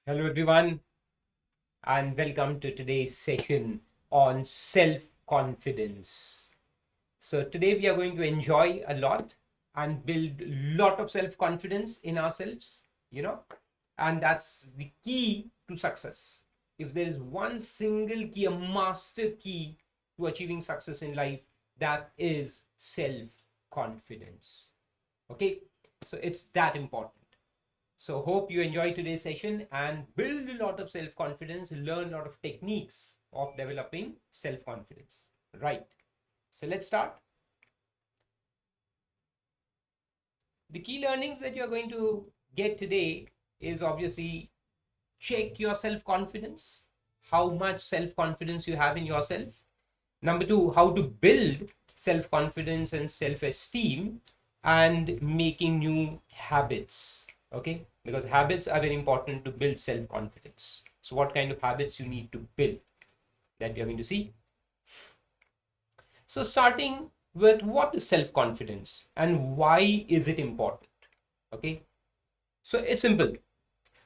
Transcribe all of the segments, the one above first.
Hello, everyone, and welcome to today's session on self confidence. So, today we are going to enjoy a lot and build a lot of self confidence in ourselves, and that's the key to success. If there is one single key, a master key to achieving success in life, that is self confidence. Okay, so it's that important. So hope you enjoy today's session and build a lot of self-confidence, learn a lot of techniques of developing self-confidence. Right. So let's start. The key learnings that you're going to get today is obviously check your self-confidence, how much self-confidence you have in yourself. Number two, how to build self-confidence and self-esteem and making new habits. Okay, because habits are very important to build self-confidence. So what kind of habits you need to build, that we are going to see. So starting with, what is self-confidence and why is it important? Okay, so it's simple.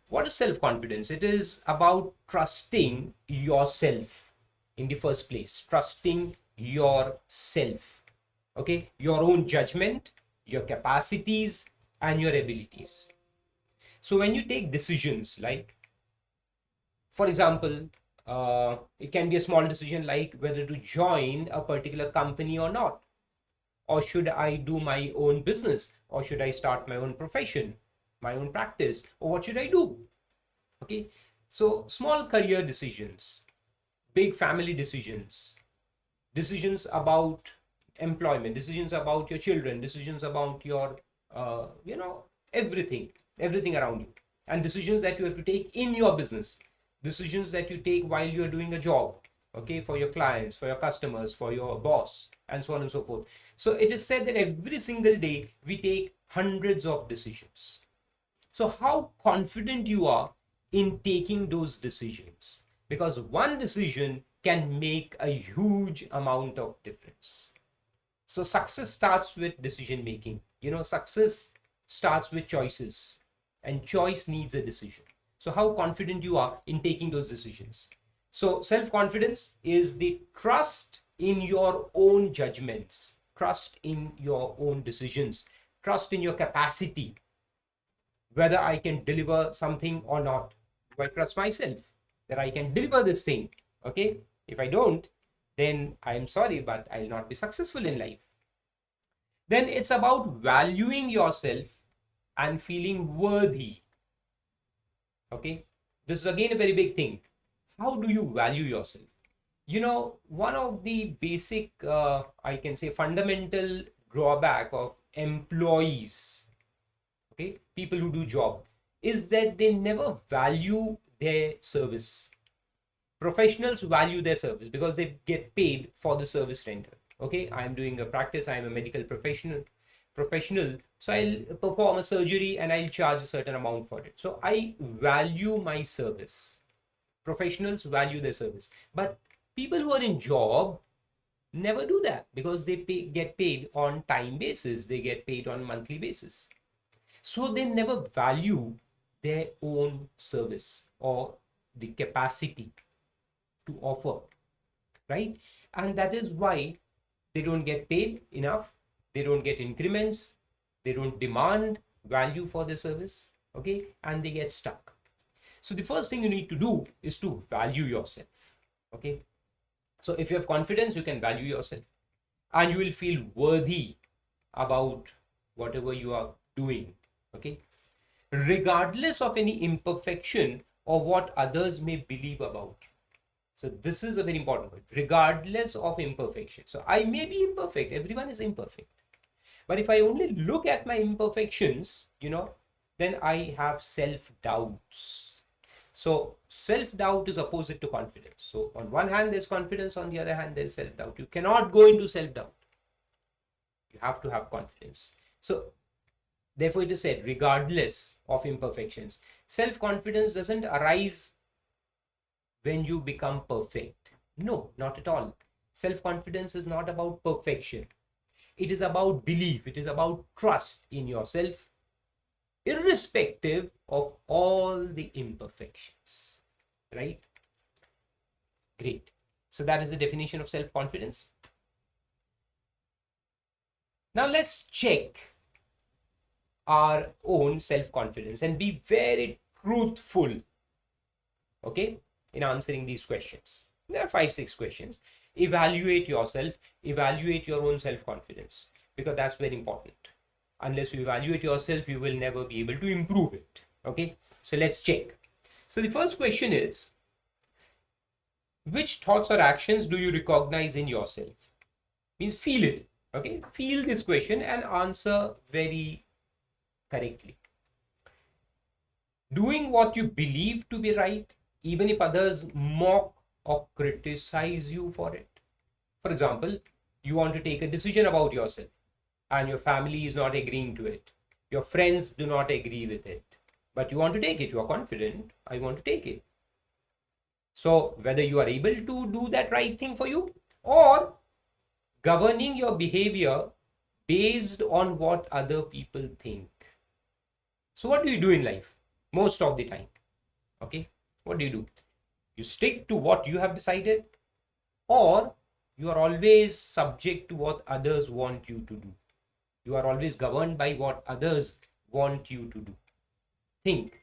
What is self-confidence? It is about trusting yourself in the first place, trusting yourself, okay, your own judgment, your capacities, and your abilities. So when you take decisions, like, for example, it can be a small decision like whether to join a particular company or not, or should I do my own business, or should I start my own profession, my own practice, or what should I do? Okay, so small career decisions, big family decisions, decisions about employment, decisions about your children, decisions about your everything, everything around you, and decisions that you have to take in your business, decisions that you take while you're doing a job, okay, for your clients, for your customers, for your boss, and so on and so forth. So it is said that every single day we take hundreds of decisions. So how confident you are in taking those decisions, because one decision can make a huge amount of difference. So success starts with decision making. Success starts with choices, and choice needs a decision. So how confident you are in taking those decisions. So self confidence is the trust in your own judgments, trust in your own decisions, trust in your capacity, whether I can deliver something or not. Do I trust myself that I can deliver this thing? Okay. If I don't, then I'm sorry, but I'll not be successful in life. Then it's about valuing yourself and feeling worthy. Okay. This is again a very big thing. How do you value yourself? One of the basic, I can say, fundamental drawback of employees, okay, people who do job, is that they never value their service. Professionals value their service because they get paid for the service rendered. Okay, I am doing a practice, I am a medical professional, so I'll perform a surgery and I'll charge a certain amount for it. So I value my service. Professionals value their service, but people who are in job never do that, because they get paid on time basis, they get paid on monthly basis. So they never value their own service or the capacity to offer, right? And that is why they don't get paid enough, they don't get increments, they don't demand value for their service, okay, and they get stuck. So the first thing you need to do is to value yourself, okay. So if you have confidence, you can value yourself, and you will feel worthy about whatever you are doing, okay, regardless of any imperfection or what others may believe about you. So this is a very important point, regardless of imperfection. So I may be imperfect, everyone is imperfect, but if I only look at my imperfections, then I have self-doubts. So self-doubt is opposite to confidence. So on one hand there's confidence, on the other hand there's self-doubt. You cannot go into self-doubt, you have to have confidence. So therefore it is said, regardless of imperfections. Self-confidence doesn't arise when you become perfect. No, not at all. Self-confidence is not about perfection. It is about belief. It is about trust in yourself, irrespective of all the imperfections, right? Great. So that is the definition of self-confidence. Now let's check our own self-confidence and be very truthful, okay, in answering these questions. There are 5-6 questions. Evaluate yourself, evaluate your own self-confidence, because that's very important. Unless you evaluate yourself, you will never be able to improve it. Okay, so let's check. So the first question is, which thoughts or actions do you recognize in yourself? Means feel it. Okay, feel this question and answer very correctly. Doing what you believe to be right, even if others mock or criticize you for it. For example, you want to take a decision about yourself and your family is not agreeing to it. Your friends do not agree with it, but you want to take it. You are confident, I want to take it. So whether you are able to do that right thing for you, or governing your behavior based on what other people think. So what do you do in life most of the time? Okay, what do? You stick to what you have decided, or you are always subject to what others want you to do. You are always governed by what others want you to do. Think,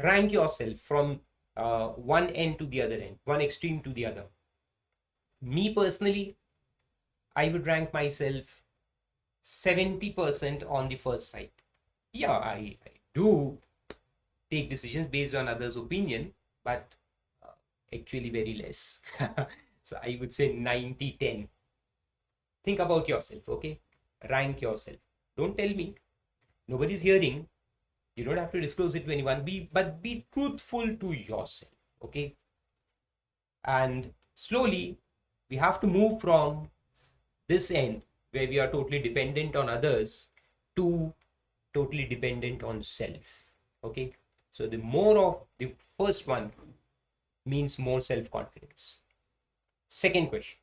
rank yourself from one end to the other end, one extreme to the other. Me personally, I would rank myself 70% on the first side. Yeah, I do take decisions based on others' opinion, but actually very less. So I would say 90-10. Think about yourself, okay? Rank yourself. Don't tell me. Nobody's hearing. You don't have to disclose it to anyone. But be truthful to yourself, okay? And slowly, we have to move from this end where we are totally dependent on others to totally dependent on self, okay? So the more of the first one means more self-confidence. Second question.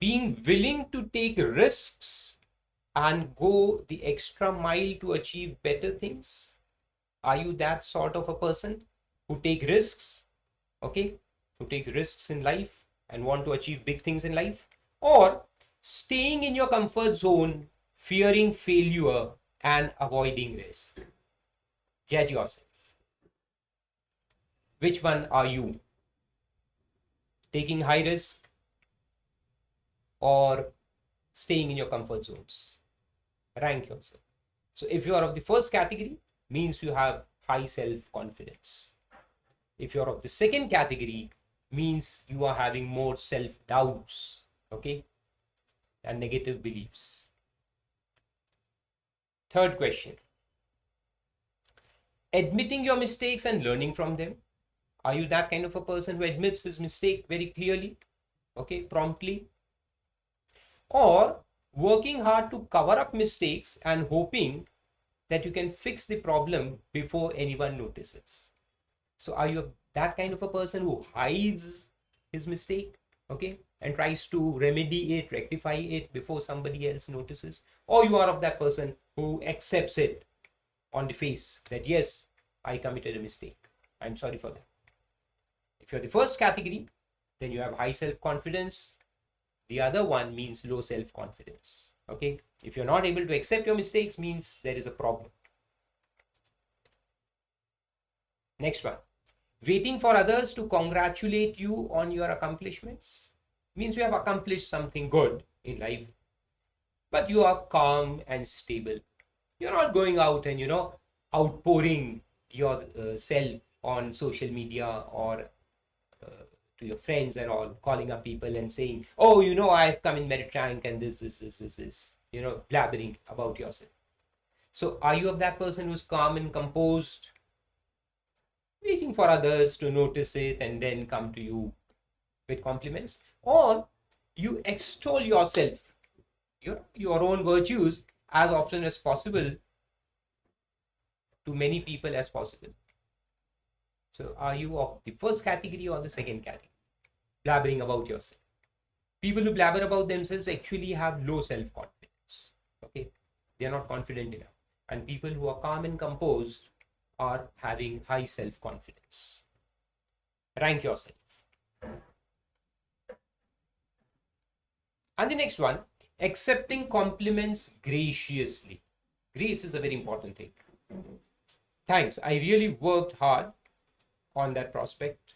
Being willing to take risks and go the extra mile to achieve better things. Are you that sort of a person who take risks, okay? Who take risks in life and want to achieve big things in life? Or staying in your comfort zone, fearing failure and avoiding risk? Judge yourself. Which one are you? Taking high risk or staying in your comfort zones? Rank yourself. So if you are of the first category, means you have high self-confidence. If you're of the second category, means you are having more self-doubts, okay, and negative beliefs. Third question. Admitting your mistakes and learning from them. Are you that kind of a person who admits his mistake very clearly, okay, promptly? Or working hard to cover up mistakes and hoping that you can fix the problem before anyone notices? So are you that kind of a person who hides his mistake, okay, and tries to remedy it, rectify it before somebody else notices? Or you are of that person who accepts it on the face that yes, I committed a mistake, I'm sorry for that? If you're the first category, then you have high self-confidence. The other one means low self-confidence, okay? If you're not able to accept your mistakes, means there is a problem. Next one. Waiting for others to congratulate you on your accomplishments. Means you have accomplished something good in life, but you are calm and stable. You're not going out and, outpouring yourself on social media or to your friends and all, calling up people and saying, oh, I've come in merit rank and this, blathering about yourself. So are you of that person who's calm and composed, waiting for others to notice it and then come to you with compliments? Or you extol yourself, your own virtues as often as possible to many people as possible? So are you of the first category or the second category? Blabbering about yourself. People who blabber about themselves actually have low self-confidence. They are not confident enough. And people who are calm and composed are having high self-confidence. Rank yourself. And the next one, accepting compliments graciously. Grace is a very important thing. Thanks, I really worked hard on that prospect.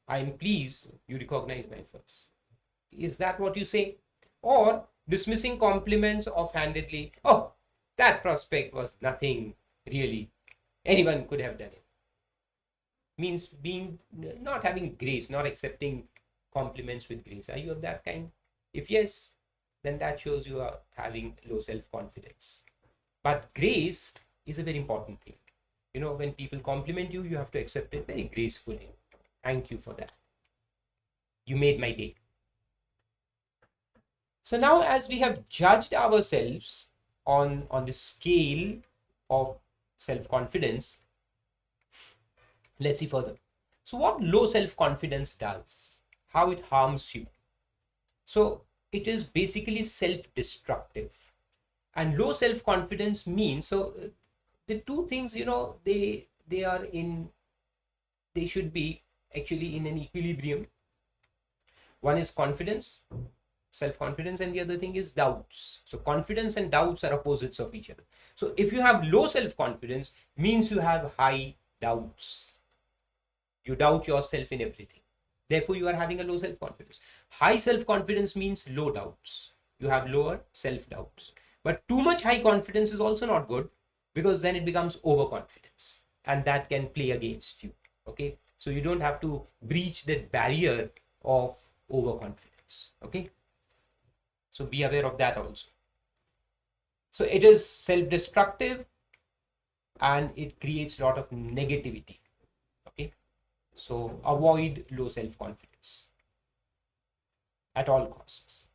I am pleased you recognize my efforts. Is that what you say? Or dismissing compliments offhandedly. Oh, that prospect was nothing really. Anyone could have done it. Means being not having grace, not accepting compliments with grace. Are you of that kind? If yes, then that shows you are having low self-confidence. But grace is a very important thing. You know, when people compliment you, you have to accept it very gracefully. Thank you for that. You made my day. So now, as we have judged ourselves on the scale of self-confidence, let's see further. So what low self-confidence does, how it harms you. So it is basically self-destructive. And low self-confidence means, so the two things, you know, they should be actually in an equilibrium. One is confidence, self-confidence, and the other thing is doubts. So confidence and doubts are opposites of each other. So if you have low self-confidence, means you have high doubts. You doubt yourself in everything. Therefore, you are having a low self-confidence. High self-confidence means low doubts. You have lower self-doubts. But too much high confidence is also not good, because then it becomes overconfidence, and that can play against you. Okay, so you don't have to breach that barrier of overconfidence. Okay, so be aware of that also. So it is self-destructive and it creates a lot of negativity. Okay, so avoid low self-confidence at all costs.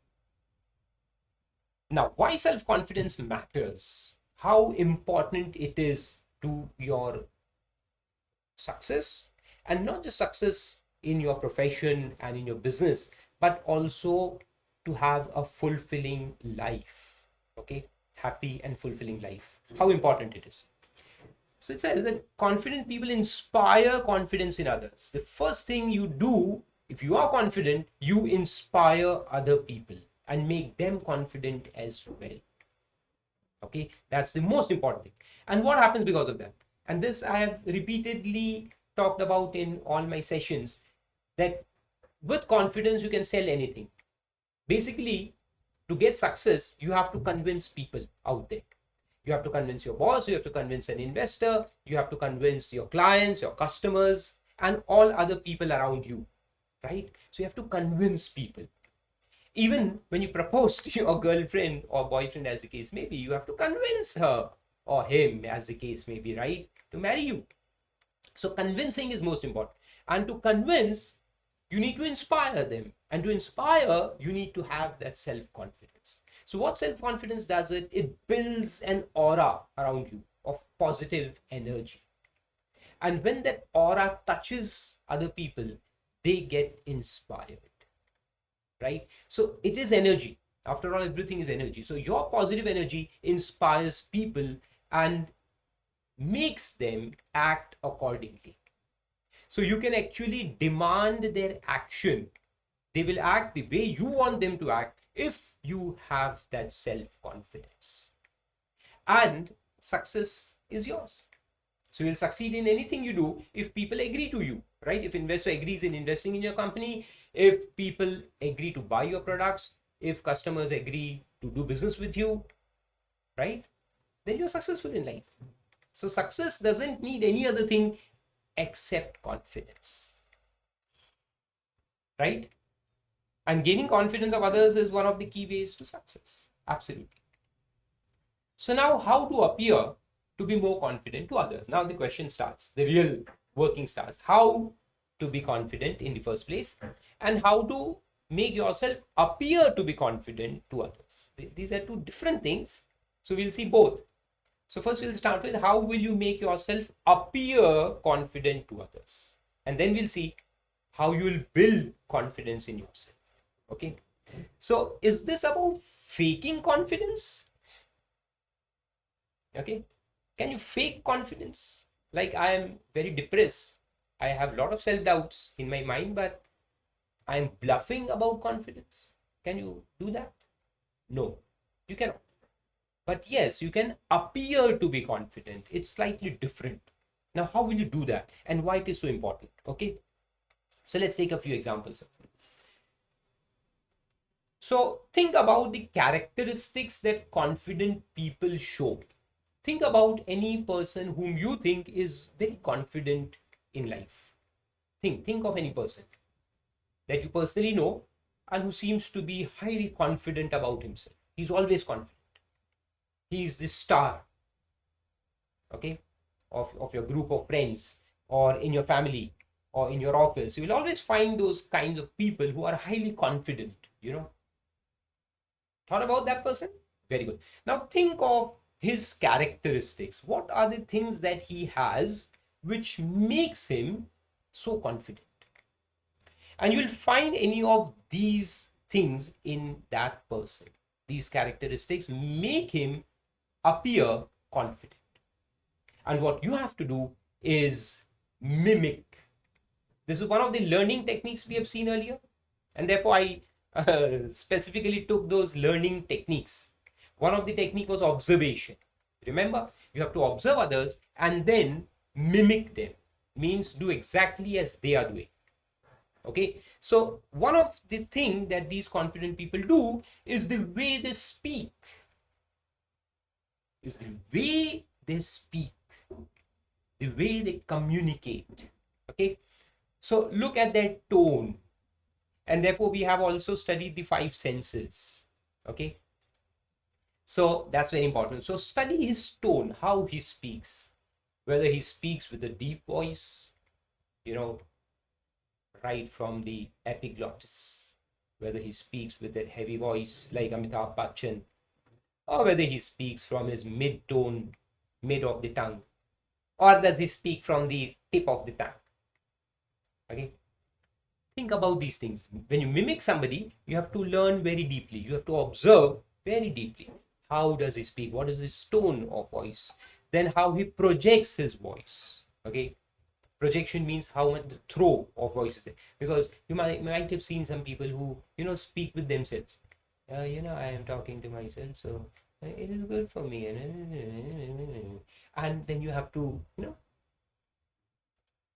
Now, why self-confidence matters, how important it is to your success, and not just success in your profession and in your business, but also to have a fulfilling life. Okay, happy and fulfilling life, how important it is. So it says that confident people inspire confidence in others. The first thing you do, if you are confident, you inspire other people and make them confident as well. Okay, that's the most important thing. And what happens because of that? And this I have repeatedly talked about in all my sessions, that with confidence you can sell anything. Basically, to get success, you have to convince people out there. You have to convince your boss, you have to convince an investor, you have to convince your clients, your customers, and all other people around you, right? So you have to convince people. Even when you propose to your girlfriend or boyfriend, as the case may be, you have to convince her or him, as the case may be, right, to marry you. So convincing is most important. And to convince, you need to inspire them. And to inspire, you need to have that self-confidence. So what self-confidence does, it builds an aura around you of positive energy. And when that aura touches other people, they get inspired, right? So it is energy. After all, everything is energy. So your positive energy inspires people and makes them act accordingly. So you can actually demand their action. They will act the way you want them to act if you have that self-confidence. And success is yours. So you'll succeed in anything you do if people agree to you, right? If investor agrees in investing in your company, if people agree to buy your products, if customers agree to do business with you, right? Then you're successful in life. So success doesn't need any other thing except confidence, right? And gaining confidence of others is one of the key ways to success. Absolutely. So now, how to appear to be more confident to others? Now the question starts, the real working starts. How to be confident in the first place, and how to make yourself appear to be confident to others. These are two different things. So we'll see both. So first we'll start with how will you make yourself appear confident to others, and then we'll see how you will build confidence in yourself. Okay, so is this about faking confidence? Okay, can you fake confidence? Like, I am very depressed, I have a lot of self doubts in my mind, but I am bluffing about confidence. Can you do that? No, you cannot. But yes, you can appear to be confident. It's slightly different. Now, how will you do that and why it is so important? Okay, so let's take a few examples. So think about the characteristics that confident people show. Think about any person whom you think is very confident in life. Think of any person that you personally know and who seems to be highly confident about himself. He's always confident. He's the star, okay, of your group of friends or in your family or in your office. You will always find those kinds of people who are highly confident. Thought about that person? Very good. Now think of his characteristics. What are the things that he has which makes him so confident? And you will find any of these things in that person. These characteristics make him appear confident. And what you have to do is mimic. This is one of the learning techniques we have seen earlier. And therefore, I specifically took those learning techniques. One of the technique was observation. Remember, you have to observe others and then mimic them. Means do exactly as they are doing. Okay, so one of the thing that these confident people do is the way they speak. Is the way they speak, the way they communicate. Okay, so look at their tone, and therefore we have also studied the five senses. Okay, so that's very important. So study his tone, how he speaks, whether he speaks with a deep voice, right from the epiglottis, whether he speaks with a heavy voice like Amitabh Bachchan, or whether he speaks from his mid-tone, mid of the tongue, or does he speak from the tip of the tongue? Okay, think about these things. When you mimic somebody, you have to learn very deeply. You have to observe very deeply. How does he speak? What is his tone of voice? Then how he projects his voice. Okay, projection means how much the throw of voice is there. Because you might have seen some people who speak with themselves. I am talking to myself, so it is good for me. And then you have to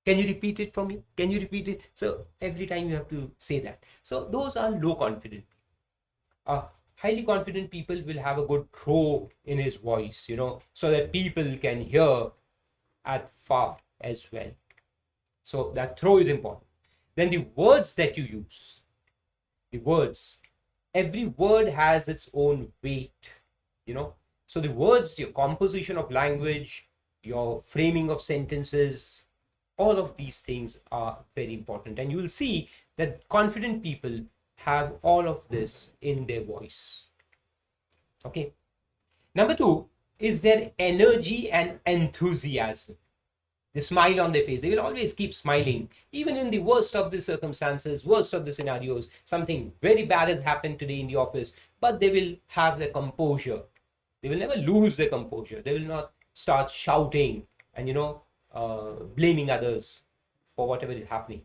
can you repeat it for me? Can you repeat it? So every time you have to say that. So those are low confident. Highly confident people will have a good throw in his voice, so that people can hear at far as well. So that throw is important. Then the words that you use, the words, every word has its own weight, So the words, your composition of language, your framing of sentences, all of these things are very important. And you will see that confident people have all of this in their voice. Okay. Number two is their energy and enthusiasm. The smile on their face. They will always keep smiling, even in the worst of the circumstances, worst of the scenarios. Something very bad has happened today in the office, but they will have their composure. They will never lose their composure. They will not start shouting and, blaming others for whatever is happening.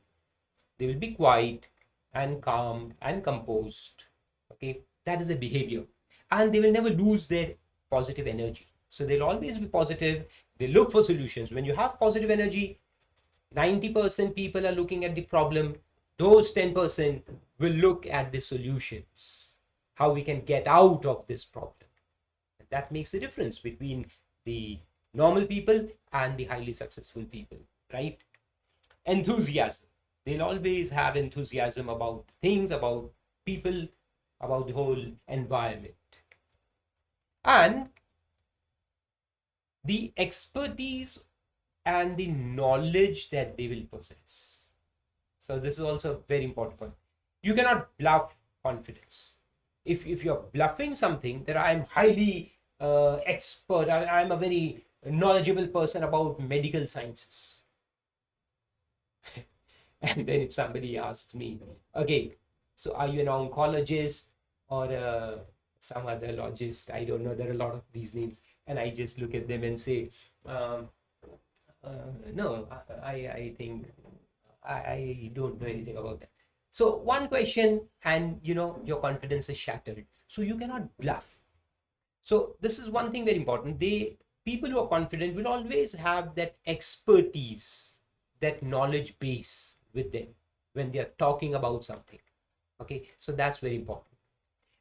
They will be quiet and calm and composed. Okay, that is the behavior. And they will never lose their positive energy. So they'll always be positive. They look for solutions. When you have positive energy, 90% people are looking at the problem. Those 10% will look at the solutions, how we can get out of this problem. That makes the difference between the normal people and the highly successful people, right? Enthusiasm. They'll always have enthusiasm about things, about people, about the whole environment. And the expertise and the knowledge that they will possess. So this is also a very important point. You cannot bluff confidence. If you're bluffing something that I'm highly expert, I'm a very knowledgeable person about medical sciences. And then if somebody asks me, okay, so are you an oncologist or some other logist? I don't know. There are a lot of these names. and I just look at them and say, um, no, I think I don't know anything about that. So one question, and your confidence is shattered. So you cannot bluff. So this is one thing very important. People who are confident will always have that expertise, that knowledge base with them when they are talking about something. Okay, so that's very important.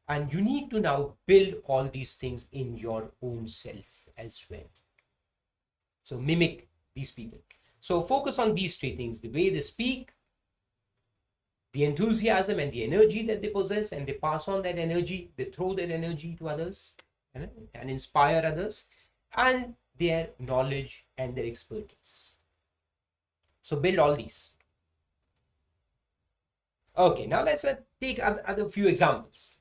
And you need to now build all these things in your own self as well. So mimic these people. So focus on these three things: the way they speak, the enthusiasm and the energy that they possess, and they pass on that energy, they throw that energy to others, and inspire others, and their knowledge and their expertise. So build all these. Okay, now let's take other few examples.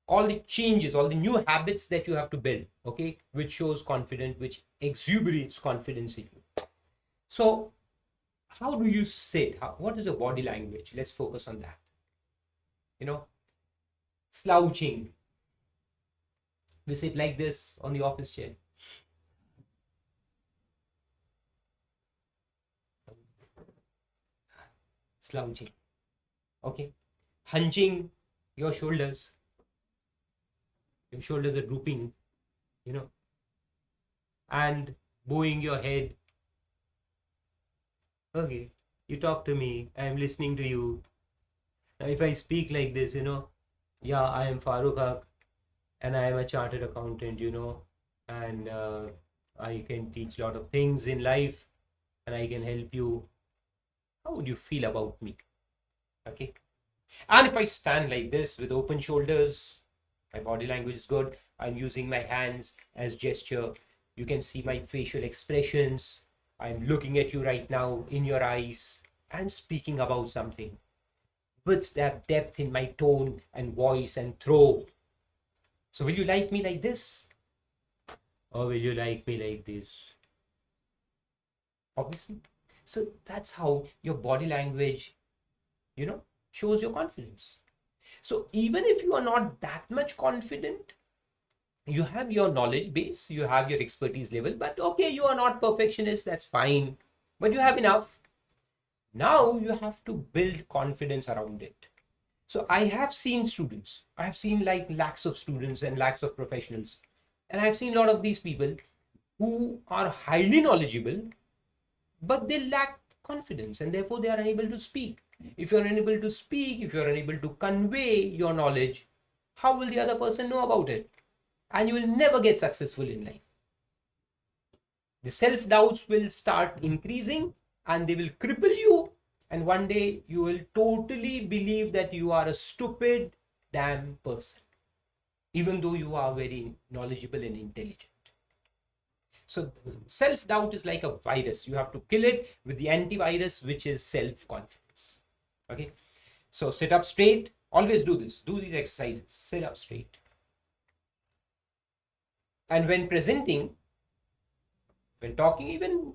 All the changes, all the new habits that you have to build, okay, which shows confidence, which exuberates confidence in you. So how do you sit? What is your body language? Let's focus on that. Slouching. We sit like this on the office chair. Slouching. Okay. Hunching your shoulders. Your shoulders are drooping, and bowing your head. Okay, you talk to me, I am listening to you. Now, if I speak like this, yeah, I am Farooq Haq, and I am a chartered accountant, and I can teach a lot of things in life, and I can help you. How would you feel about me? Okay. And if I stand like this with open shoulders, my body language is good. I'm using my hands as gesture. You can see my facial expressions. I'm looking at you right now in your eyes and speaking about something with that depth in my tone and voice and throat. So will you like me like this? Or will you like me like this? Obviously. So that's how your body language, shows your confidence. So even if you are not that much confident, you have your knowledge base, you have your expertise level, but okay, you are not perfectionist, that's fine, but you have enough. Now you have to build confidence around it. So I have seen students, I have seen like lakhs of students and lakhs of professionals, and I've seen a lot of these people who are highly knowledgeable, but they lack confidence, and therefore they are unable to speak. If you're unable to speak, if you're unable to convey your knowledge, how will the other person know about it? And you will never get successful in life. The self-doubts will start increasing and they will cripple you, and one day you will totally believe that you are a stupid damn person, even though you are very knowledgeable and intelligent. So self-doubt is like a virus. You have to kill it with the antivirus, which is self-confidence. Okay. So sit up straight. Always do this. Do these exercises. Sit up straight. And when presenting, when talking, even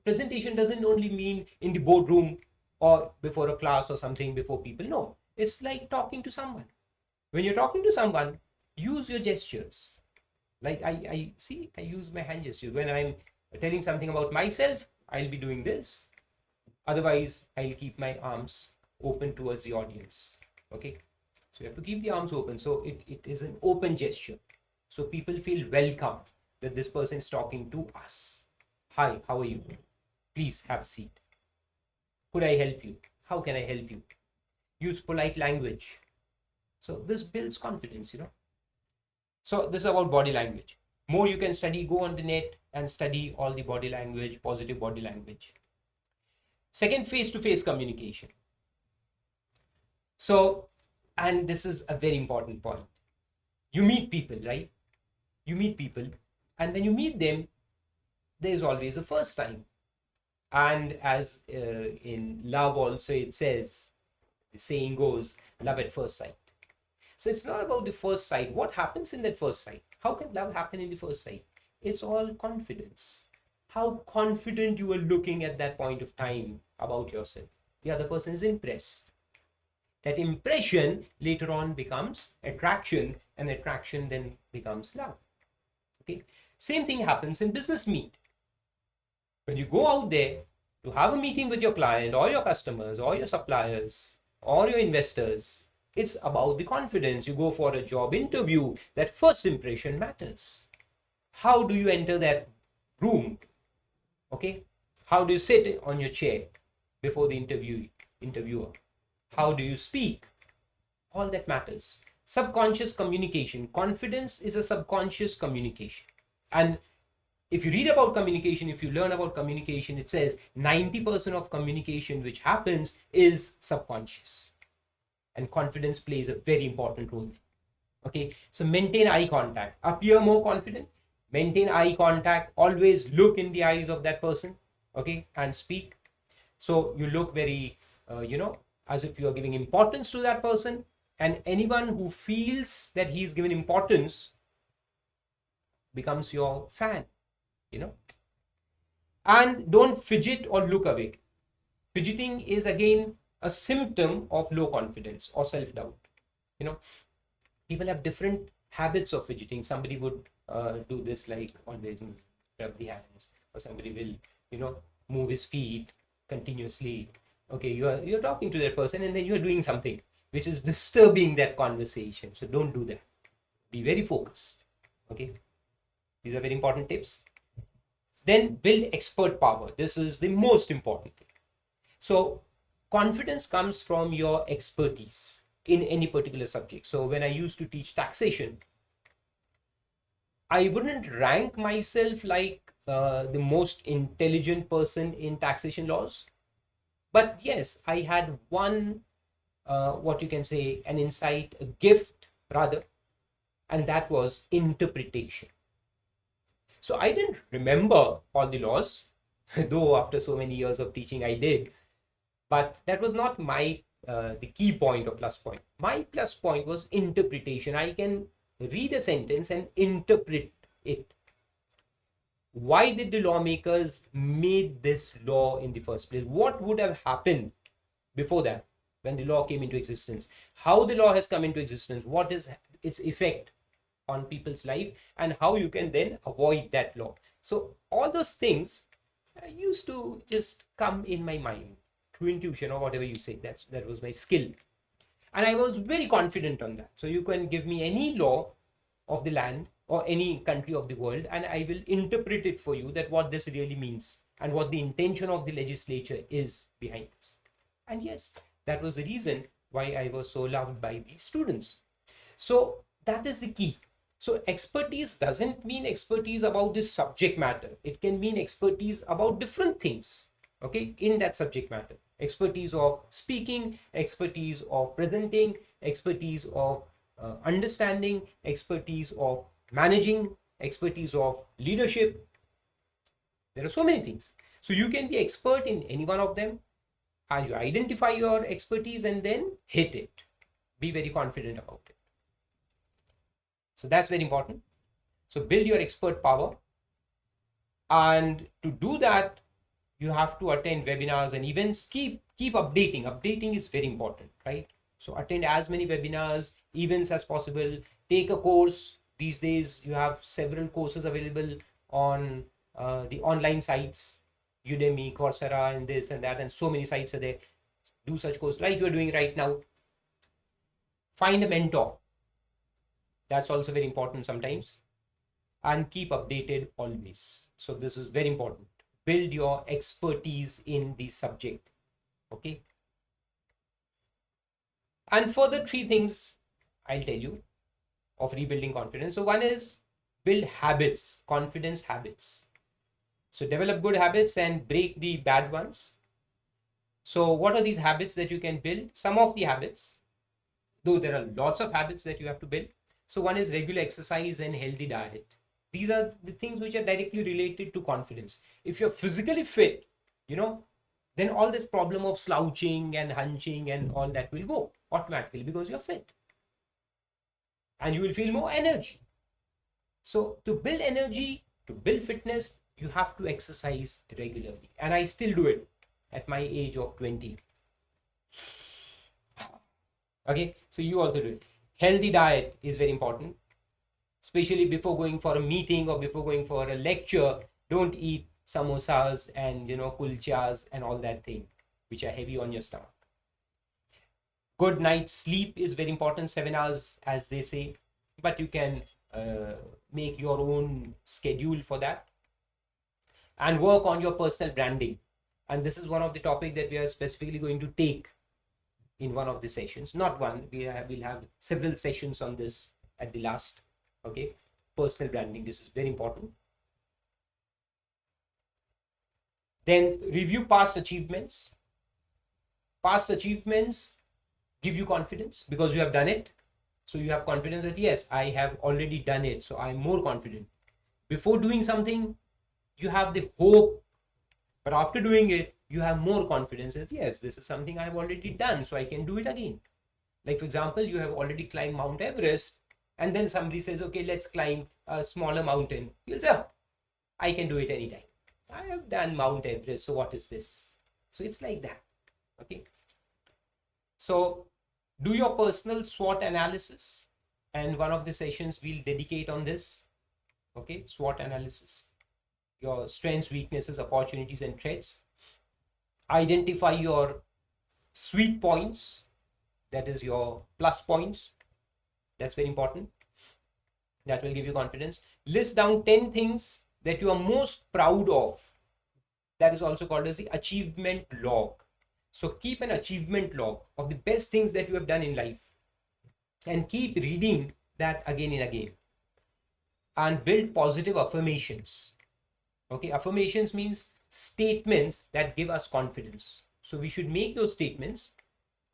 presentation doesn't only mean in the boardroom or before a class or something, before people. No, it's like talking to someone. When you're talking to someone, use your gestures. Like I use my hand gestures. When I'm telling something about myself, I'll be doing this. Otherwise, I'll keep my arms open towards the audience. Okay. So you have to keep the arms open. So it is an open gesture. So people feel welcome that this person is talking to us. Hi, how are you? Please have a seat. Could I help you? How can I help you? Use polite language. So this builds confidence, So this is about body language. More you can study, go on the net and study all the body language, positive body language. Second, face-to-face communication. So, and this is a very important point. You meet people, right? You meet people, and when you meet them, there's always a first time. And as in love also, it says, the saying goes, love at first sight. So it's not about the first sight. What happens in that first sight? How can love happen in the first sight? It's all confidence. How confident you are looking at that point of time about yourself. The other person is impressed. That impression later on becomes attraction, and attraction then becomes love. Okay. Same thing happens in business meet. When you go out there to have a meeting with your client or your customers or your suppliers or your investors, it's about the confidence. You go for a job interview, that first impression matters. How do you enter that room? Okay. How do you sit on your chair before the interviewer? How do you speak? All that matters. Subconscious communication. Confidence is a subconscious communication. And if you read about communication, if you learn about communication, it says 90% of communication which happens is subconscious. And confidence plays a very important role. Okay, so maintain eye contact. Appear more confident. Maintain eye contact. Always look in the eyes of that person. Okay, and speak. So you look very, as if you are giving importance to that person. And anyone who feels that he's given importance becomes your fan. And don't fidget or look away. Fidgeting is again a symptom of low confidence or self-doubt. People have different habits of fidgeting. Somebody would do this, like always rub the hands, or somebody will move his feet continuously. Okay, you're talking to that person and then you're doing something which is disturbing that conversation. So don't do that. Be very focused. Okay, these are very important tips. Then build expert power. This is the most important thing. So confidence comes from your expertise in any particular subject. So when I used to teach taxation, I wouldn't rank myself like the most intelligent person in taxation laws. But yes, I had one, what you can say, an insight, a gift rather, and that was interpretation. So I didn't remember all the laws, though after so many years of teaching I did. But that was not my the key point or plus point. My plus point was interpretation. I can read a sentence and interpret it. Why did the lawmakers made this law in the first place? What would have happened before that when the law came into existence? How the law has come into existence? What is its effect on people's life, and how you can then avoid that law? So all those things used to just come in my mind through intuition or whatever you say. That was my skill, and I was very confident on that. So you can give me any law of the land or any country of the world, and I will interpret it for you, that what this really means and what the intention of the legislature is behind this. And yes, that was the reason why I was so loved by the students. So that is the key. So expertise doesn't mean expertise about this subject matter. It can mean expertise about different things, okay, in that subject matter. Expertise of speaking, expertise of presenting, expertise of understanding, expertise of managing, expertise of leadership. There are so many things. So you can be expert in any one of them, and you identify your expertise and then hit it. Be very confident about it. So that's very important. So build your expert power. And to do that, you have to attend webinars and events. Keep updating. Updating is very important, right? So attend as many webinars, events as possible. Take a course. These days, you have several courses available on the online sites, Udemy, Coursera, and this and that, and so many sites are there. Do such course like you're doing right now. Find a mentor. That's also very important sometimes. And keep updated always. So this is very important. Build your expertise in the subject. Okay. And further 3 things I'll tell you of rebuilding confidence. So one is build habits, confidence habits. So develop good habits and break the bad ones. So what are these habits that you can build? Some of the habits, though there are lots of habits that you have to build. So one is regular exercise and healthy diet. These are the things which are directly related to confidence. If you're physically fit, then all this problem of slouching and hunching and all that will go automatically because you're fit. And you will feel more energy. So to build energy, to build fitness, you have to exercise regularly. And I still do it at my age of 20. Okay, so you also do it. Healthy diet is very important. especially before going for a meeting or before going for a lecture. Don't eat samosas and kulchas and all that thing which are heavy on your stomach. Good night's sleep is very important, 7 hours as they say, but you can make your own schedule for that. And work on your personal branding, and this is one of the topic that we are specifically going to take in one of the sessions. Not one, we'll have several sessions on this at the last. Okay, personal branding, this is very important. Then review past achievements. Past achievements give you confidence because you have done it. So you have confidence that yes, I have already done it, so I'm more confident. Before doing something, you have the hope, but after doing it, you have more confidence that yes, this is something I have already done, so I can do it again. Like for example, you have already climbed Mount Everest, and then somebody says, okay, let's climb a smaller mountain. You'll say, oh, I can do it anytime. I have done Mount Everest, so what is this? So it's like that. Okay. So do your personal SWOT analysis, and one of the sessions we'll dedicate on this. Okay, SWOT analysis, your strengths, weaknesses, opportunities, and threats. Identify your sweet points, that is your plus points. That's very important. That will give you confidence. List down 10 things that you are most proud of. That is also called as the achievement log. So keep an achievement log of the best things that you have done in life and keep reading that again and again. And build positive affirmations. Okay, affirmations means statements that give us confidence. So we should make those statements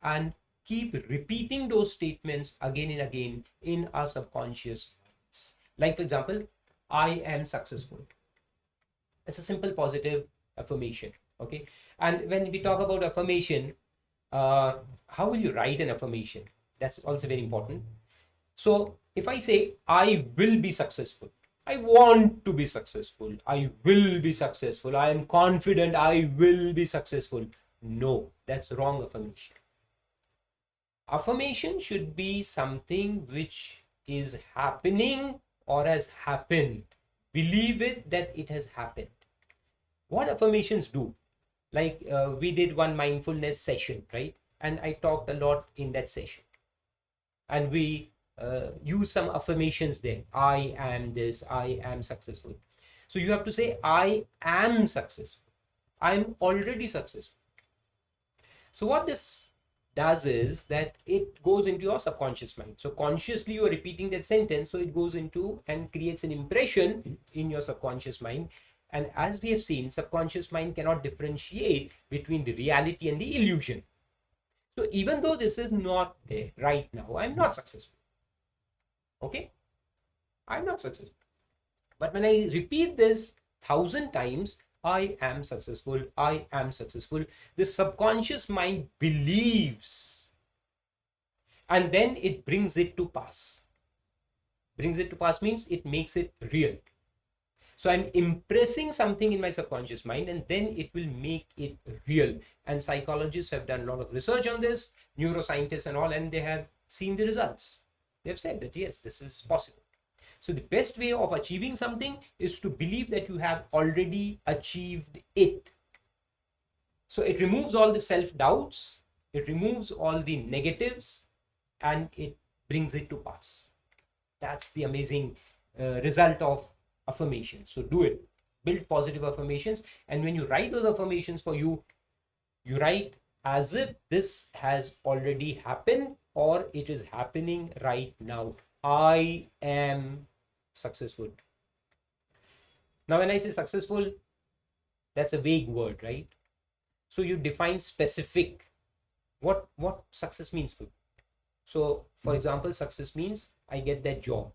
and keep repeating those statements again and again in our subconscious minds. Like for example, I am successful. It's a simple positive affirmation. Okay, and when we talk about affirmation, how will you write an affirmation? That's also very important. So if I say I will be successful, I want to be successful, I will be successful, I am confident I will be successful. No, that's wrong affirmation. Affirmation should be something which is happening or has happened. Believe it that it has happened. What affirmations do? Like we did one mindfulness session, right? And I talked a lot in that session. And we use some affirmations there. I am this, I am successful. So you have to say, I am successful. I'm already successful. So what this does is that it goes into your subconscious mind. So consciously you are repeating that sentence. So it goes into and creates an impression in your subconscious mind. And as we have seen, subconscious mind cannot differentiate between the reality and the illusion. So even though this is not there right now, I'm not successful. Okay, I'm not successful. But when I repeat this 1,000 times, I am successful, I am successful, the subconscious mind believes, and then it brings it to pass. Brings it to pass means it makes it real. So I'm impressing something in my subconscious mind, and then it will make it real. And psychologists have done a lot of research on this, neuroscientists and all, and they have seen the results. They've said that yes, this is possible. So the best way of achieving something is to believe that you have already achieved it. So it removes all the self-doubts, it removes all the negatives, and it brings it to pass. That's the amazing result of affirmations. So do it. Build positive affirmations. And when you write those affirmations for you, you write as if this has already happened or it is happening right now. I am successful. Now, when I say successful, that's a vague word, right? So you define specific what success means for you. So, for example, success means I get that job.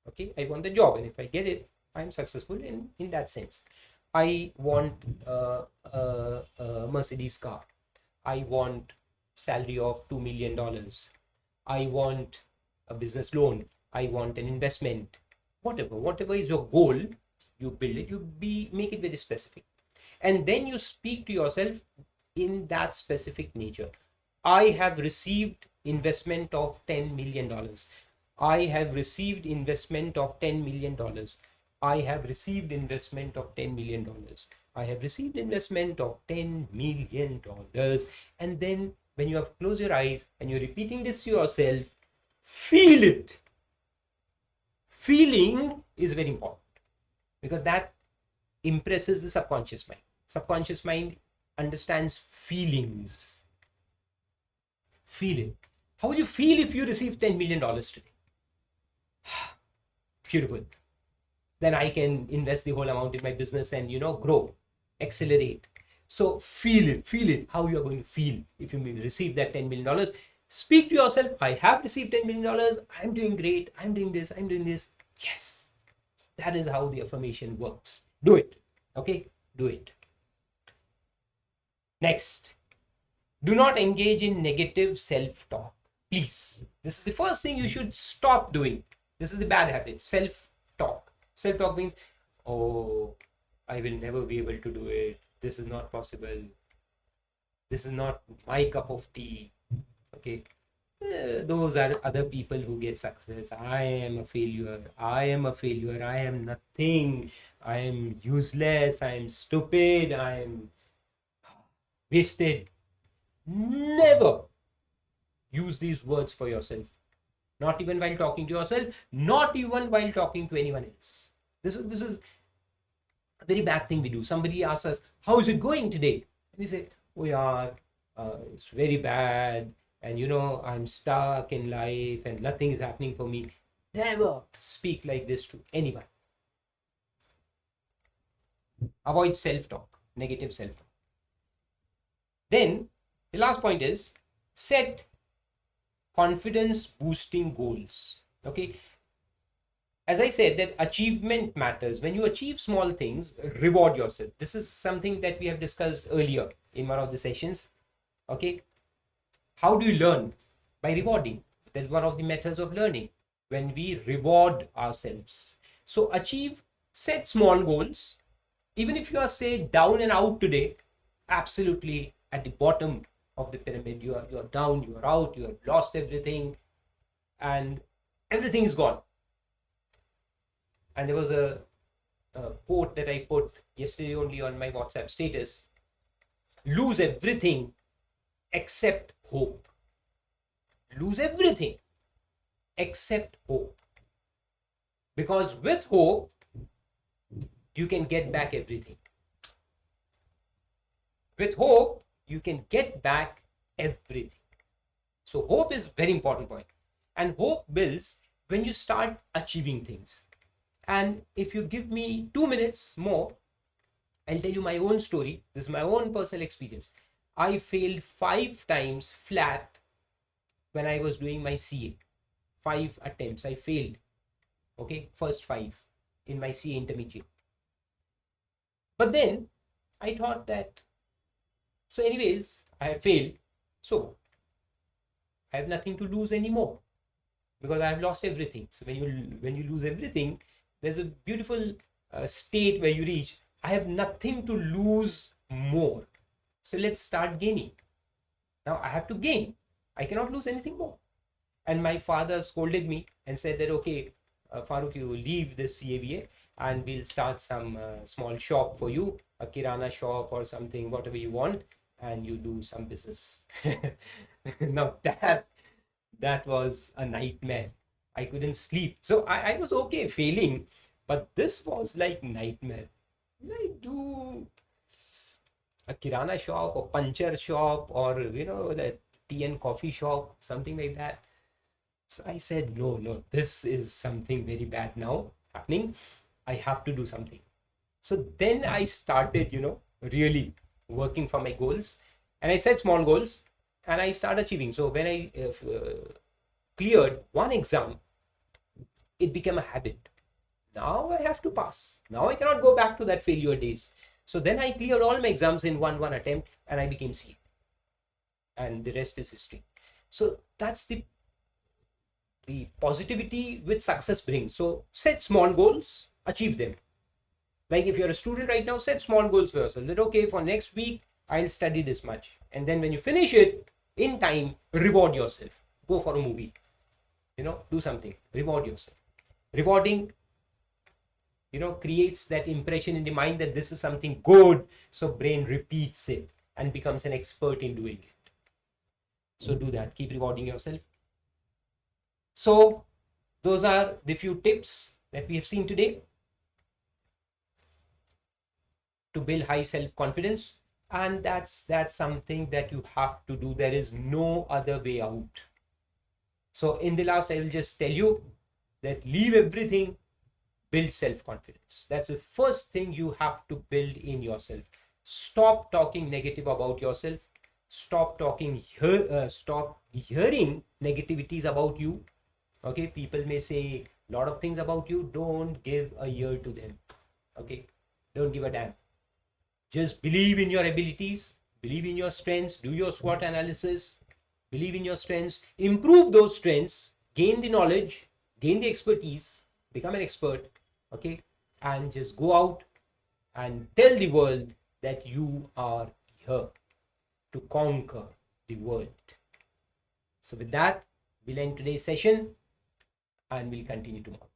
Okay, I want the job, and if I get it, I'm successful in that sense. I want a Mercedes car. I want salary of $2 million. I want a business loan. I want an investment. Whatever is your goal, you build it. Make it very specific, and then you speak to yourself in that specific nature. I have received investment of $10 million. I have received investment of $10 million. I have received investment of $10 million. I have received investment of $10 million. And then when you have closed your eyes and you're repeating this to yourself, feel it. Feeling is very important because that impresses the subconscious mind. Subconscious mind understands feelings. Feel it. How will you feel if you receive $10 million today? Beautiful. Then I can invest the whole amount in my business and, grow, accelerate. So feel it, how you are going to feel if you receive that $10 million. Speak to yourself, I have received $10 million. I'm doing great. I'm doing this. Yes. That is how the affirmation works. Do it. Okay. Do it. Next, do not engage in negative self-talk. Please. This is the first thing you should stop doing. This is the bad habit. Self-talk. Self-talk means, oh, I will never be able to do it. This is not possible. This is not my cup of tea. Okay. Those are other people who get success. I am a failure. I am nothing. I am useless. I am stupid. I am wasted. Never use these words for yourself. Not even while talking to yourself, not even while talking to anyone else. This is a very bad thing we do. Somebody asks us, how is it going today? And we say, oh yeah, it's very bad. And I'm stuck in life and nothing is happening for me. Never speak like this to anyone. Avoid self-talk, negative self-talk. Then the last point is set confidence boosting goals. Okay. As I said, that achievement matters. When you achieve small things, reward yourself. This is something that we have discussed earlier in one of the sessions. Okay. How do you learn? By rewarding. That's one of the methods of learning. When we reward ourselves. So set small goals. Even if you are, say, down and out today, absolutely at the bottom of the pyramid, you are down, you are out, you have lost everything, and everything is gone. And there was a quote that I put yesterday only on my WhatsApp status: lose everything except hope. Lose everything except hope. Because with hope, you can get back everything. With hope, you can get back everything. So hope is very important point. And hope builds when you start achieving things. And if you give me 2 minutes more, I'll tell you my own story. This is my own personal experience. I failed 5 times flat when I was doing my CA. 5 attempts I failed. Okay, first 5 in my CA intermediate. But then I thought that, so anyways, I have failed. So I have nothing to lose anymore because I have lost everything. So when you lose everything, there's a beautiful state where you reach. I have nothing to lose more. So let's start gaining. Now I have to gain. I cannot lose anything more. And my father scolded me and said that, okay, Farooq, you leave this CABA and we'll start some small shop for you, a kirana shop or something, whatever you want, and you do some business. Now that was a nightmare. I couldn't sleep. So I was okay failing, but this was like nightmare. I do a kirana shop or puncture shop or the tea and coffee shop, something like that. So I said, no, this is something very bad now happening. I have to do something. So then I started, really working for my goals, and I set small goals and I start achieving. So when I cleared one exam, it became a habit. Now I have to pass. Now I cannot go back to that failure days. So then I cleared all my exams in one attempt and I became CA. And the rest is history. So that's the positivity which success brings. So set small goals, achieve them. Like if you're a student right now, set small goals for yourself. That okay, for next week, I'll study this much. And then when you finish it in time, reward yourself. Go for a movie. do something, reward yourself. Rewarding, creates that impression in the mind that this is something good, so brain repeats it and becomes an expert in doing it. So do that, keep rewarding yourself. So those are the few tips that we have seen today to build high self-confidence, and that's something that you have to do. There is no other way out. So in the last, I will just tell you that leave everything, build self-confidence. That's the first thing you have to build in yourself. Stop talking negative about yourself. Stop hearing negativities about you. Okay, people may say a lot of things about you. Don't give a ear to them. Okay, don't give a damn. Just believe in your abilities, believe in your strengths, do your SWOT analysis, believe in your strengths, improve those strengths, gain the knowledge, gain the expertise, become an expert, okay, and just go out and tell the world that you are here to conquer the world. So with that, we'll end today's session and we'll continue tomorrow.